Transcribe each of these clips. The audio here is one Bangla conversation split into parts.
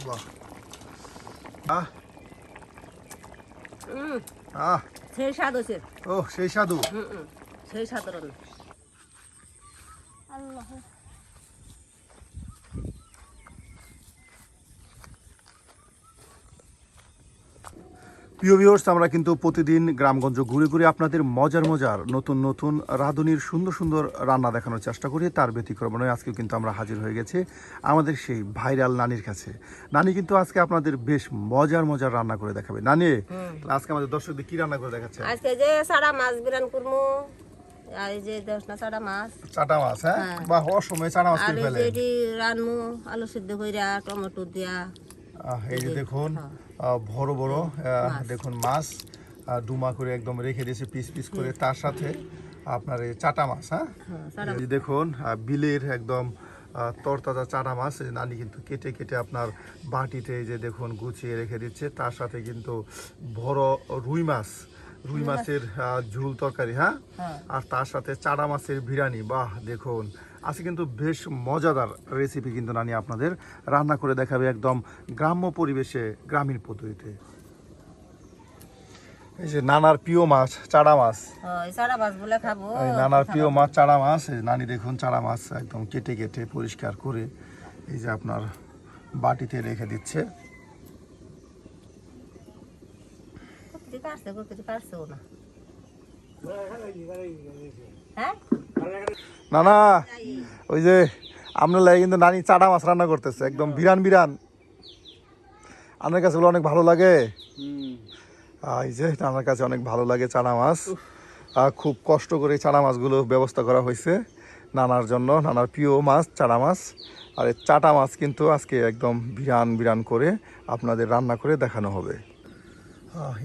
বাহ আহ আহ সেই স্বাদ হয়েছে। ও সেই স্বাদু। সেই সাধারণ। আল্লাহ প্রিয় ভিউয়ার্স, আমরা কিন্তু প্রতিদিন গ্রামগঞ্জ ঘুরে ঘুরে আপনাদের মজার মজার নতুন নতুন রাঁধুনির সুন্দর সুন্দর রান্না দেখানোর চেষ্টা করি। তার ব্যতিক্রম নয়, আজকেও কিন্তু আমরা হাজির হয়ে গেছি আমাদের সেই ভাইরাল নানির কাছে। নানি কিন্তু আজকে আপনাদের বেশ মজার মজার রান্না করে দেখাবে। নানি, আজকে আমাদের দর্শকদের কি রান্না করে দেখাচ্ছে? আজকে যে সারা মাছ বিরান করবো, আর এই যে দশটা চাটা মাছ, চাটা মাছ। হ্যাঁ, বাহ, অসময়ে চাটা মাছ করে ফেলে। আর এই যে রানমু আলু সিদ্ধ কইরা টমেটো দিয়া। এই যে দেখুন বড় বড় দেখুন মাছ ডুমা করে একদম রেখে দিয়েছে পিস পিস করে, তার সাথে আপনার এই চাটা মাছ। হ্যাঁ, এই যে দেখুন বিলের একদম তরতাজা চাটা মাছ নানি কিন্তু কেটে কেটে আপনার বাটিতে এই যে দেখুন গুছিয়ে রেখে দিচ্ছে। তার সাথে কিন্তু বড় রুই মাছের ঝুল তরকারি। হ্যাঁ, আর তার সাথে চাটা মাছের বিরিয়ানি। বাহ, দেখুন আজকে কিন্তু বেশ মজাদার রেসিপি কিন্তু নানি আপনাদের রান্না করে দেখাবে একদম গ্রাম্য পরিবেশে, গ্রামীণ পদ্ধতিতে। এই যে নানার প্রিয় মাছ চাড়া মাছ, চারা মাছ বলে খাবো। এই নানার প্রিয় মাছ চাড়া মাছ। নানি দেখুন চাড়া মাছ একদম কেটে কেটে পরিষ্কার করে এই যে আপনার বাটিতে রেখে দিচ্ছে। নানা, ওই যে আপনার লাগে কিন্তু নানি চাড়া মাছ রান্না করতেছে একদম বিরান বিরান। আপনার কাছে অনেক ভালো লাগে? এই যে আমার কাছে অনেক ভালো লাগে চাড়া মাছ। খুব কষ্ট করে চাড়া মাছগুলো ব্যবস্থা করা হয়েছে নানার জন্য, নানার প্রিয় মাছ চাড়া মাছ। আর এই চাটা মাছ কিন্তু আজকে একদম বিরান বিরান করে আপনাদের রান্না করে দেখানো হবে।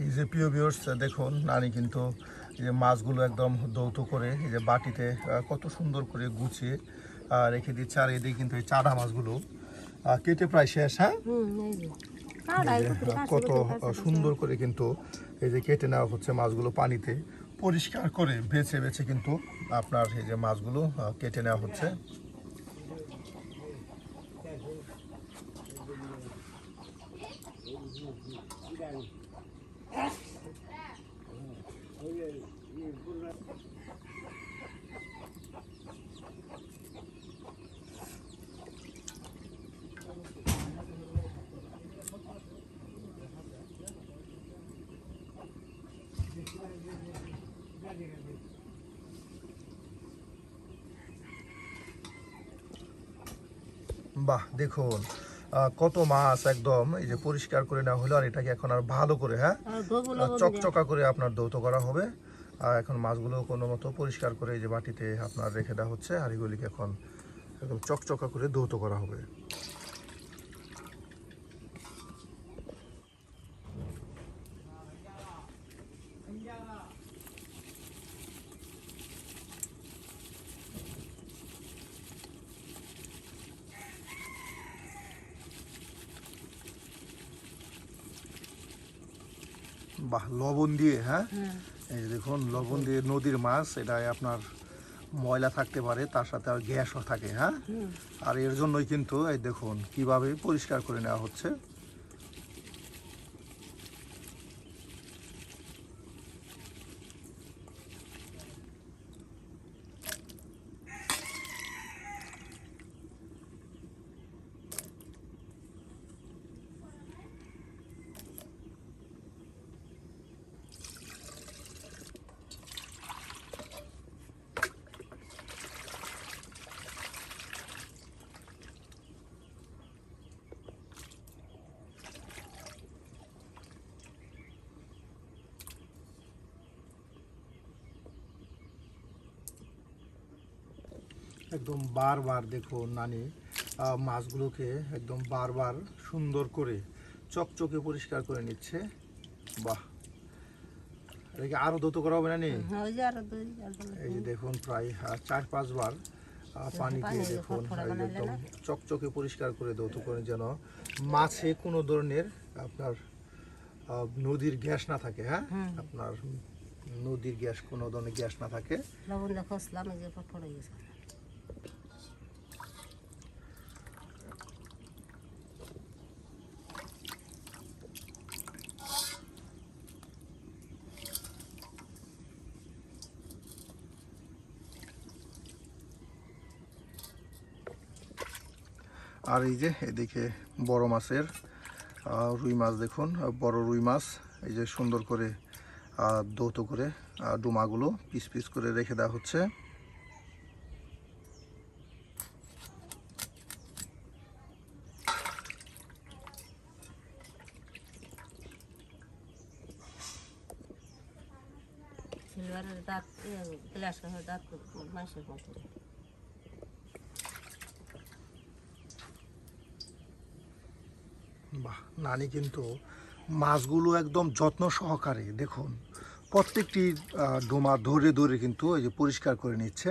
এই যে প্রিয় ভিউয়ার্স, দেখুন নানি কিন্তু এই যে মাছগুলো একদম দৌত করে এই যে বাটিতে কত সুন্দর করে গুছিয়ে রেখে দিচ্ছে। আর এদিকে কিন্তু এই চাড়া মাছগুলো কেটে প্রায় শেষ। হ্যাঁ, কত সুন্দর করে কিন্তু এই যে কেটে নেওয়া হচ্ছে মাছগুলো, পানিতে পরিষ্কার করে বেছে বেছে কিন্তু আপনার এই যে মাছগুলো কেটে নেওয়া হচ্ছে। বাহ, দেখুন কত মাছ একদম এই যে পরিষ্কার করে নেওয়া হলো। আর এটাকে এখন আর ভালো করে চকচকা করে আপনার দৌত করা হবে। আর এখন মাছগুলো কোনো মতো পরিষ্কার করে এই যে বাটিতে আপনার রেখে দেওয়া হচ্ছে। আর এগুলিকে এখন একদম চকচকা করে দৌত করা হবে। বাহ, লবণ দিয়ে। হ্যাঁ, এই দেখুন লবণ দিয়ে নদীর মাছ, এটা আপনার ময়লা থাকতে পারে, তার সাথে আর গ্যাসও থাকে। হ্যাঁ, আর এর জন্যই কিন্তু এই দেখুন কিভাবে পরিষ্কার করে নেওয়া হচ্ছে। একদম বারবার দেখুন নানি মাছগুলোকে একদম বারবার সুন্দর করে চকচকে পরিষ্কার করে নিচ্ছে। বাহ, এটাকে আরো দৌত করা হবে নানি? এই যে দেখুন প্রায় 4-5 বার পানি দিয়ে দেখুন একদম চকচকে পরিষ্কার করে দৌত করে, যেন মাছে কোনো ধরনের আপনার নদীর গ্যাস না থাকে। হ্যাঁ, আপনার নদীর গ্যাস কোনো ধরনের গ্যাস না থাকে। আর এই যে এদিকে বড় মাছের রুই মাছ দেখুন, বড় রুই মাছ এই যে সুন্দর করে দৌত করে ডুমাগুলো পিস পিস করে রেখে দেওয়া হচ্ছে। সিলভারের দাঁত গ্লাস কাপের দাঁত মানুষের মতো। বাহ, নানি কিন্তু মাছগুলো একদম যত্ন সহকারে দেখুন প্রত্যেকটি ডোমা ধরে ধরে কিন্তু এই যে পরিষ্কার করে নিচ্ছে।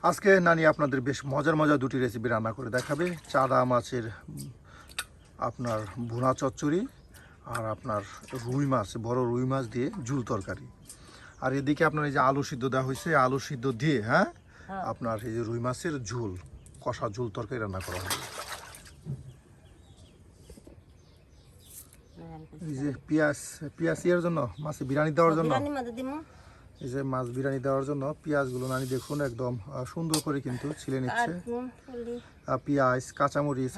আজকে নানি আপনাদের বেশ মজার মজার দুটি রেসিপি রান্না করে দেখাবে। চাদা মাছের আপনার ভুনা চচ্চড়ি আর আপনার রুই মাছ, বড় রুই মাছ দিয়ে ঝুল তরকারি। আর এদিকে আপনার এই যে আলু সিদ্ধ দেওয়া হয়েছে, আলু সিদ্ধ দিয়ে আপনার এই যে রুই মাছের ঝুল, কষা ঝুল তরকারি রান্না করা হবে। এই যে পেঁয়াজ পেঁয়াজ ইয়ের জন্য, মাছে বিরিয়ানি দেওয়ার জন্য, এই যে মাছ বিরিয়ানি দেওয়ার জন্য পেঁয়াজগুলো নানি দেখুন একদম সুন্দর করে কিন্তু ছিলে নিচ্ছে। পেঁয়াজ, কাঁচামরিচ,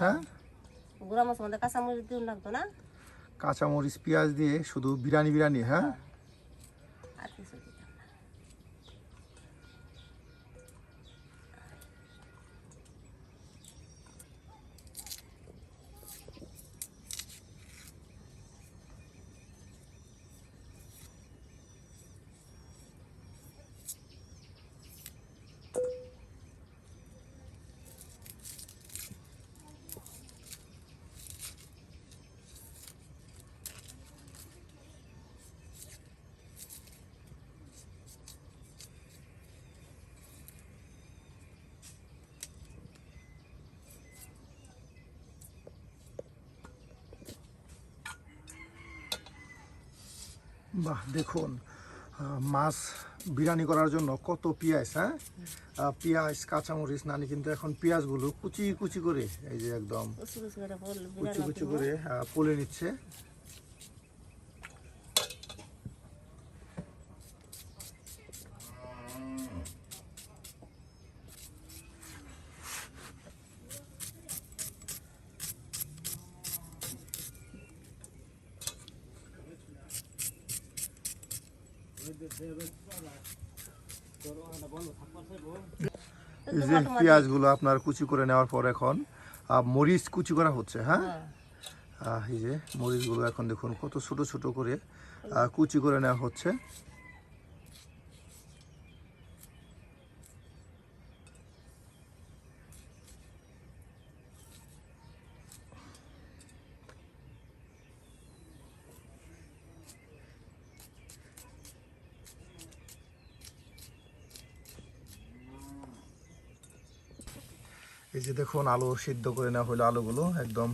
গুঁড়া মাছ মধ্যে কাঁচামরিচ দিন লাগতো না, কাঁচামরিচ পেঁয়াজ দিয়ে শুধু বিরিয়ানি বিরিয়ানি। হ্যাঁ, আর কিছু দিতাম না। বাহ দেখুন মাছ বিরিয়ানি করার জন্য কত পেঁয়াজ। হ্যাঁ, পেঁয়াজ কাঁচামরিচ নানি কিন্তু এখন পেঁয়াজগুলো কুচি কুচি করে এই যে একদম কুচি কুচি করে পলে নিচ্ছে। এই যে পেঁয়াজগুলো আপনার কুচি করে নেওয়ার পর এখন মরিচ কুচি করা হচ্ছে। হ্যাঁ, এই যে মরিচগুলো এখন দেখুন কত ছোট ছোট করে কুচি করে নেওয়া হচ্ছে। এই যে দেখুন আলু সিদ্ধ করে নেওয়া হলো, আলুগুলো একদম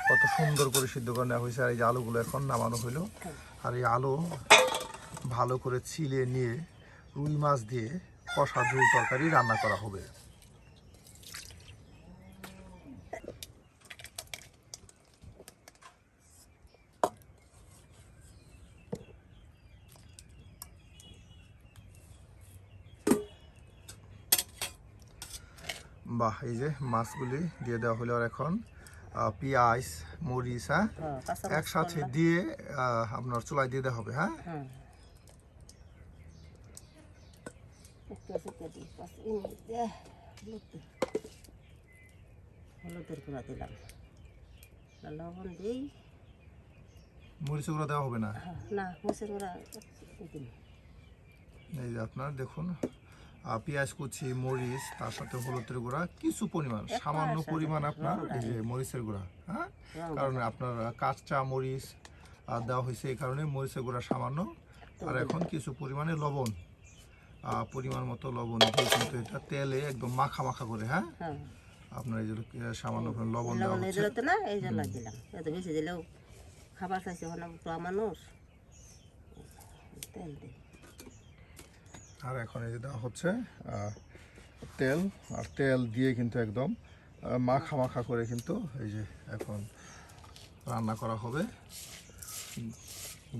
কত সুন্দর করে সিদ্ধ করে নেওয়া হয়েছে। আর এই যে আলুগুলো এখন নামানো হলো। আর এই আলু ভালো করে ছিলে নিয়ে রুই মাছ দিয়ে কষা ঝোল তরকারি রান্না করা হবে। বাহ, এই যে মাছগুলি দিয়ে দেওয়া হলো। আর এখন পেঁয়াজ মরিচ একসাথে দিয়ে আপনার চুলায় দিয়ে দেওয়া হবে। হ্যাঁ, হলুদের গুঁড়া দিলাম, লবণ দিই। মরিচের গুঁড়া দেওয়া হবে না? না, মরিচের গুঁড়া দিন। এই যে আপনার দেখুন পেঁয়াজ কুচি, মরিচ, তার সাথে হলুদের গুঁড়া কিছু পরিমাণ, সামান্য পরিমাণ আপনার এই যে মরিচের গুঁড়া। হ্যাঁ, কারণ আপনার কাঁচা মরিচ দেওয়া হয়েছে, এই কারণে মরিচের গুঁড়া সামান্য। আর এখন কিছু পরিমাণে লবণ, পরিমাণ মতো লবণ দিয়ে কিন্তু এটা তেলে একদম মাখা মাখা করে। হ্যাঁ, আপনার এই যে সামান্য লবণ দেওয়া হচ্ছে না, এই জন্য দিলাম। এত বেশি দিলেও খাবার খাইছে মানুষ, তেল দিই। আর এখন এই যে দেওয়া হচ্ছে তেল, আর তেল দিয়ে কিন্তু একদম মাখা মাখা করে কিন্তু এই যে এখন রান্না করা হবে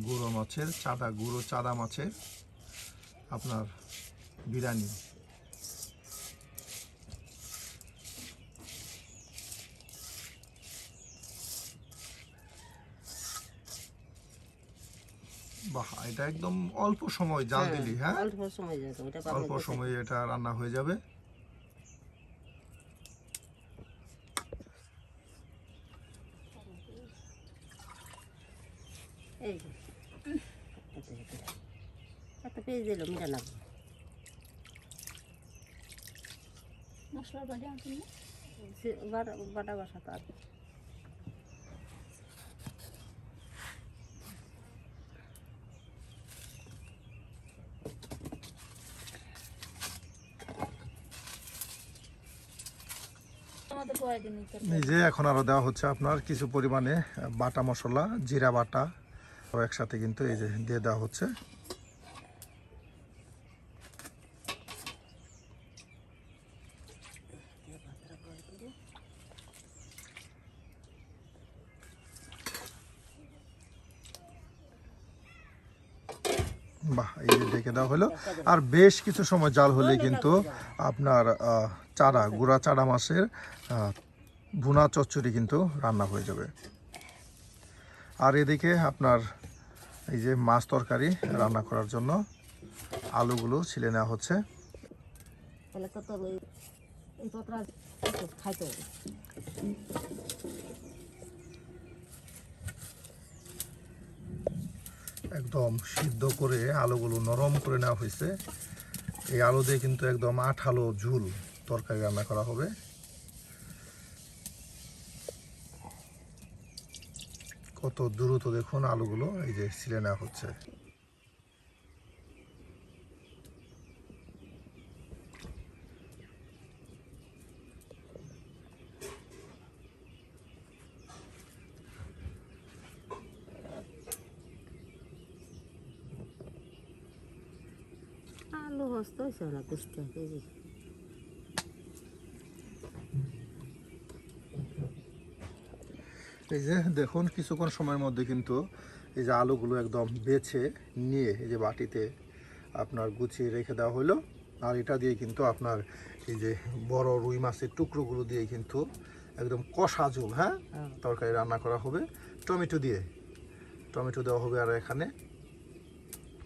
গুঁড়ো মাছের গুঁড়ো চাদা মাছের আপনার বিরিয়ানি। বাহ, এটা একদম অল্প সময় জাল দিলি, হ্যাঁ অল্প সময় যাবে ওটা অল্প সময়ে এটা রান্না হয়ে যাবে। এই যে এত পেঁয়াজ দিল মিটা না মশলার বাড়ি আনছেন না? বাটা বাসা তো আর আমাদের কয়েকদিন এই যে এখন আরো দেওয়া হচ্ছে আপনার কিছু পরিমাণে বাটা মশলা, জিরা বাটা একসাথে কিন্তু এই যে দিয়ে দেওয়া হচ্ছে। বাহ, এই যে ঢেকে দেওয়া হলো। আর বেশ কিছু সময় জাল হলে কিন্তু আপনার গুঁড়া চারা মাছের ভুনা চচ্চড়ি কিন্তু রান্না হয়ে যাবে। আর এদিকে আপনার এই যে মাছ তরকারি রান্না করার জন্য আলুগুলো ছিলে নেওয়া হচ্ছে। তাহলে তো তোর এই পত্র খাইতে হবে। একদম সিদ্ধ করে আলুগুলো নরম করে নেওয়া হয়েছে। এই আলু দিয়ে কিন্তু একদম আঠালো ঝুল তরকারি রান্না করা হবে। কত দ্রুত দেখুন আলুগুলো এই যে ছিলে নেওয়া হচ্ছে। আলু মস্ত হয়েছে না কুচতে কেজি এই যে দেখুন কিছুক্ষণ সময়ের মধ্যে কিন্তু এই যে আলুগুলো একদম বেছে নিয়ে এই যে বাটিতে আপনার গুছিয়ে রেখে দেওয়া হলো। আর এটা দিয়ে কিন্তু আপনার এই যে বড় রুই মাছের টুকরোগুলো দিয়ে কিন্তু একদম কষা ঝোল, হ্যাঁ তরকারি রান্না করা হবে টমেটো দিয়ে। টমেটো দেওয়া হবে। আর এখানে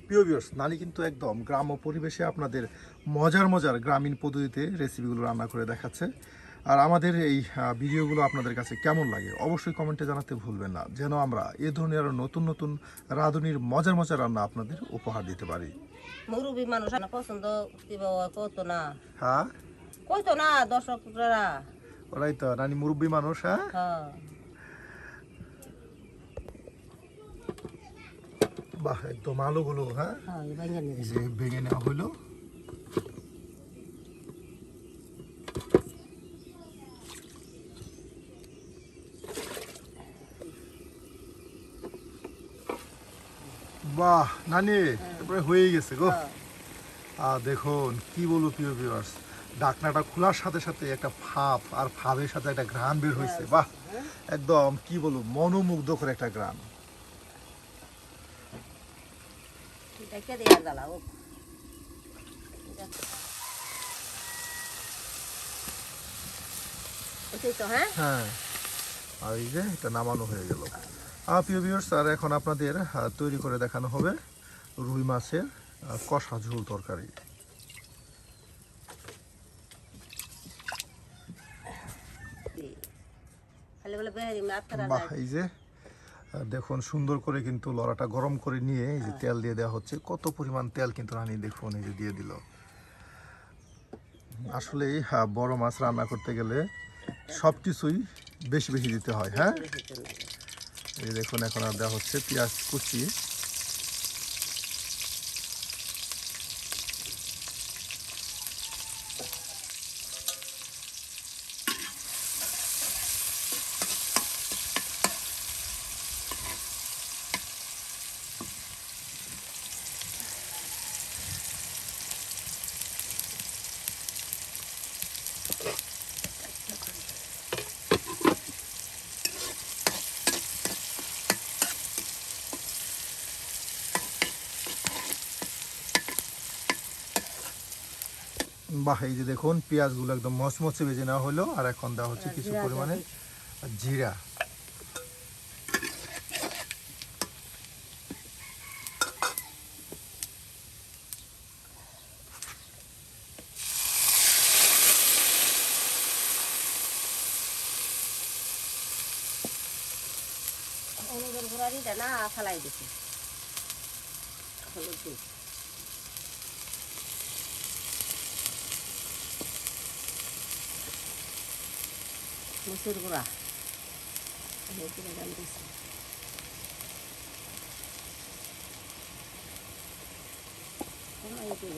প্রিয় ভিউয়ার্স, নানি কিন্তু একদম গ্রাম্য পরিবেশে আপনাদের মজার মজার গ্রামীণ পদ্ধতিতে রেসিপিগুলো রান্না করে দেখাচ্ছে। আর আমাদের এই ভিডিওগুলো আপনাদের কাছে কেমন লাগে অবশ্যই কমেন্টে জানাতে ভুলবেন না, যেন আমরা এ ধরনের আরও নতুন নতুন রাঁধুনির মজার মজার রান্না আপনাদের উপহার দিতে পারি। মুরব্বী মানুষ না পছন্দ দিবা কত না হ্যাঁ কইতো না দর্শকরা। ওরাই তো নানি মুরব্বী মানুষ। হ্যাঁ হ্যাঁ বাহ, একদম আলুগুলো হ্যাঁ হ্যাঁ ভাঙা নিয়ে এই যে ভেঙে নেওয়া হলো। বাহ নানি, তারপরে হয়ে গেছে গো। আর দেখুন কি বলবো প্রিয় ভিউয়ার্স, ঢাকনাটা খোলার সাথে সাথে একটা ভাপ, আর ভাবের সাথে একটা ঘ্রাণ বের হয়েছে। বাহ, একদম কি বলবো মনোমুগ্ধকর একটা ঘ্রাণ। এটা দেয়া গেল ও ওই তো হ্যাঁ হ্যাঁ, আর এই যে এটা নামানো হয়ে গেল। প্রিয় ভিউয়ার্স, আর এখন আপনাদের তৈরি করে দেখানো হবে রুই মাছের কষা ঝোল তরকারি। খালি বলে বেহারি মাছ করা বাহ, যায় এই যে দেখুন সুন্দর করে কিন্তু লড়াটা গরম করে নিয়ে এই যে তেল দিয়ে দেওয়া হচ্ছে। কত পরিমাণ তেল কিন্তু রানি দেখুন এই যে দিয়ে দিল। আসলে বড় মাছ রান্না করতে গেলে সব কিছুই বেশি বেশি দিতে হয়। হ্যাঁ, এই দেখুন এখন আর দেওয়া হচ্ছে পেঁয়াজ কুচি। বাহ, এই যে দেখুন পেঁয়াজগুলো একদম মচমচে ভেজে নেওয়া হলো। আর এখন দেওয়া হচ্ছে কিছু পরিমাণে জিরা। তরকারিটা না ফালাই দিছে হলুদ দিই মসুর গুঁড়া দাম দিছি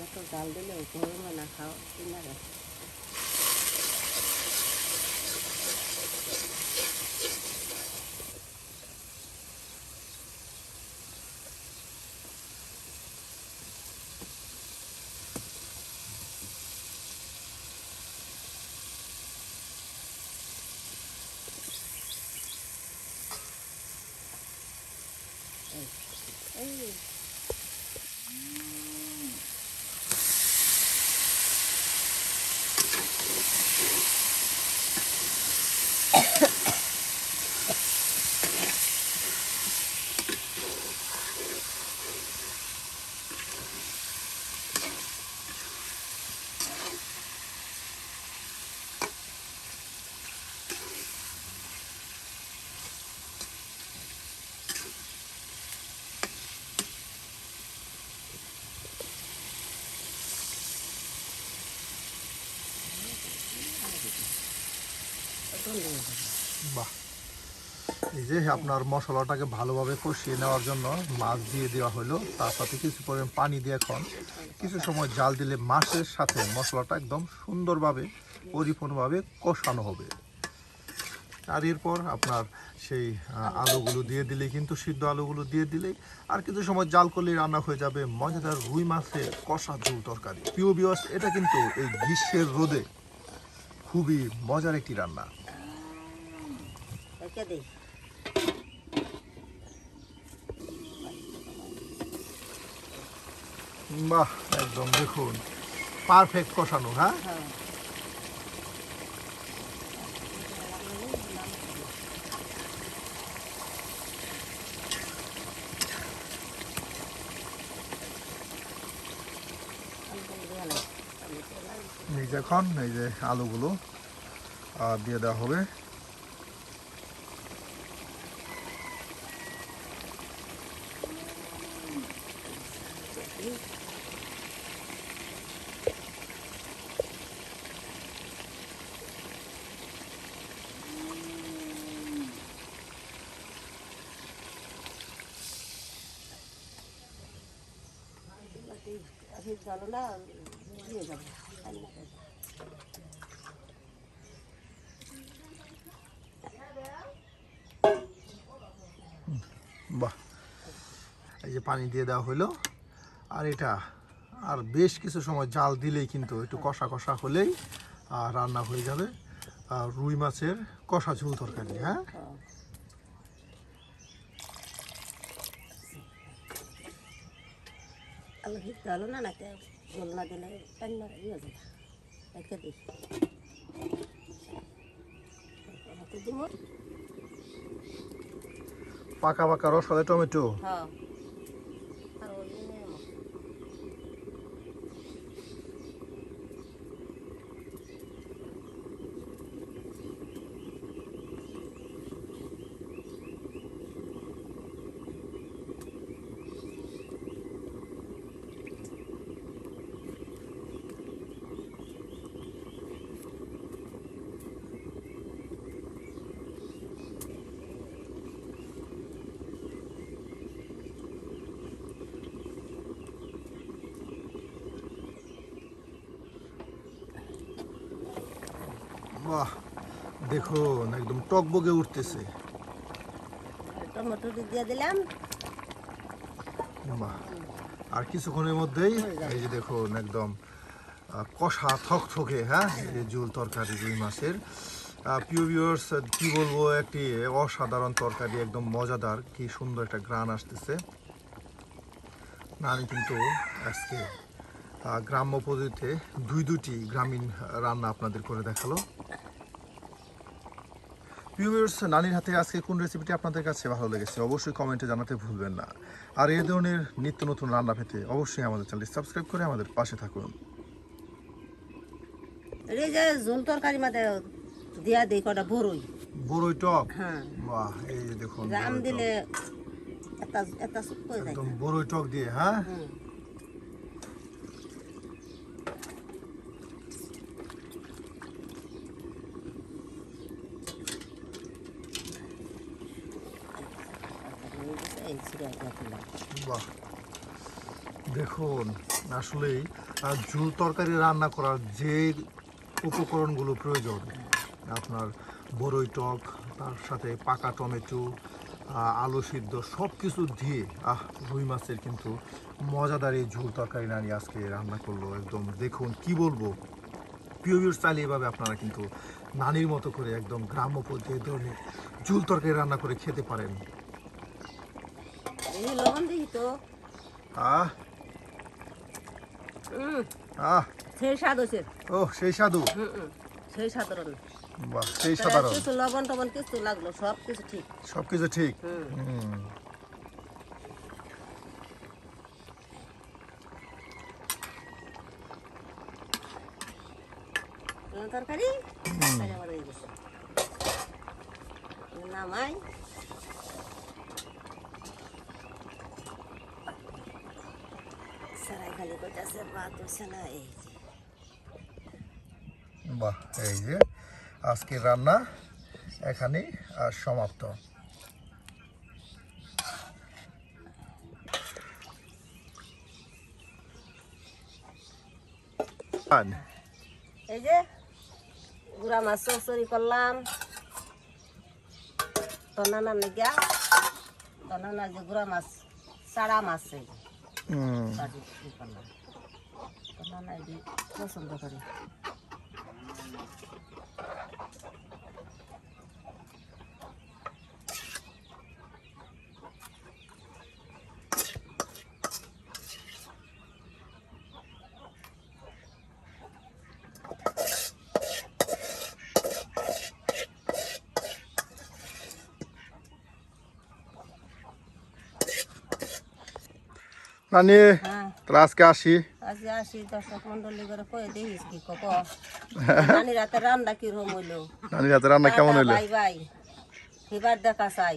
এত ডাল দিলেও গরমে না খাও কিনা গেছে এই বাহ, এই যে আপনার মশলাটাকে ভালোভাবে কষিয়ে নেওয়ার জন্য মাছ দিয়ে দেওয়া হলো, তার সাথে কিছু পরিমাণ পানি দিয়ে এখন কিছু সময় জাল দিলে মাছের সাথে মশলাটা একদম সুন্দরভাবে পরিপূর্ণভাবে কষানো হবে। আর এরপর আপনার সেই আলুগুলো দিয়ে দিলে কিন্তু সিদ্ধ আলুগুলো দিয়ে দিলেই আর কিছু সময় জাল করলেই রান্না হয়ে যাবে মজাদার রুই মাছের কষা ঝোল তরকারি। প্রিয় ভিউয়ার্স, এটা কিন্তু এই গ্রীষ্মের রোদে খুবই মজার একটি রান্না। রেখে দিই বাহ, একদম দেখুন পারফেক্ট কষানো। হ্যাঁ, হ্যাঁ এই যে এখন এই যে আলুগুলো দিয়ে দেওয়া হবে। জল না দিয়ে যাবো বাহ, এই যে পানি দিয়ে দেওয়া হলো। আর এটা আর বেশ কিছু সময় জাল দিলেই কিন্তু একটু কষা কষা হলেই রান্না হয়ে যাবে রুই মাছের কষা ঝোল তরকারি। হ্যাঁ, আলু ভিজতে হলো না নাকি জল না দিলে রান্না ইয়ে যাবে রেখে দিই পাকা পাকা রসগোল্লা টমেটো। হ্যাঁ বাহ, দেখুন একদম টকবগে উঠতেছে। টমেটো দিয়ে দিলাম বাহ, আর কিছুক্ষণের মধ্যেই এই যে দেখুন একদম কষা থকথকে। হ্যাঁ, এই যে ঝোল তরকারি রুই মাছের। প্রিয় ভিউয়ার্স, কি বলবো, একটি অসাধারণ তরকারি, একদম মজাদার, কি সুন্দর একটা ঘ্রাণ আসতেছে। নানি কিন্তু আজকে গ্রাম্য পদ্ধতিতে দুটি গ্রামীণ রান্না আপনাদের করে দেখালো। ভিউয়ার্স, নানির হাতে আজকে কোন রেসিপিটি আপনাদের কাছে ভালো লেগেছে অবশ্যই কমেন্টে জানাতে ভুলবেন না। আর এই ধরনের নিত্য নতুন রান্না পেতে অবশ্যই আমাদের চ্যানেলটি সাবস্ক্রাইব করে আমাদের পাশে থাকুন। এই যে ঝোল তরকারি মধ্যে দিয়া দিই কটা বড়ই বড়ই টক। হ্যাঁ বাহ, এই যে দেখুন জাম বড়ই টক। দিলে এটা সুপ হয়ে যায় একদম বড়ই টক দিয়ে, হ্যাঁ? হুম। এই ছিঁড়ে দিলাম। বাহ, দেখুন আসলেই ঝোল তরকারি রান্না করার যে উপকরণগুলো প্রয়োজন, আপনার বড়ই টক, তার সাথে পাকা টমেটো, আলু সিদ্ধ সব কিছু দিয়ে রুই মাছের কিন্তু মজাদার এই ঝোল তরকারি নানি আজকে রান্না করলো। একদম দেখুন কি বলবো, পিওর স্টাইলে এভাবে আপনারা কিন্তু নানির মতো করে একদম গ্রাম্য পদ্ধতি ধরনের ঝোল তরকারি রান্না করে খেতে পারেন। এই লবণ দিই তো আহ আহ সেই স্বাদ হয়েছে ও সেই স্বাদু, সেই সাধারণ বাহ সেই সাধারণ, কিছু লবণ টবণ কিছু লাগলো সব কিছু ঠিক সবকিছু ঠিক। হুম। হুম। তরকারি তরকারি আমার হয়ে গেছে নামাই সারাই খালি করতেছে ভাত হচ্ছে না এই যে বাহ, এই যে আজকের রান্না এখানেই সমাপ্ত। এই যে গুড়া মাছ চচ্চড়ি করলাম তো নানা গিয়া তো নানা যে গুড়া মাছ চারা মাছ এই যে ভাজি করলাম তো নানা এটি পছন্দ করে নানি হ্যাঁ তাহলে আজকে আসি। আজকে আসি দর্শক মন্ডলী করে কয়ে দেখিস কি কক নানি রাতে রান্না কিরকম হইলো নানির হাতে রান্না কেমন হইলো? বাই বাই এবার দেখা চাই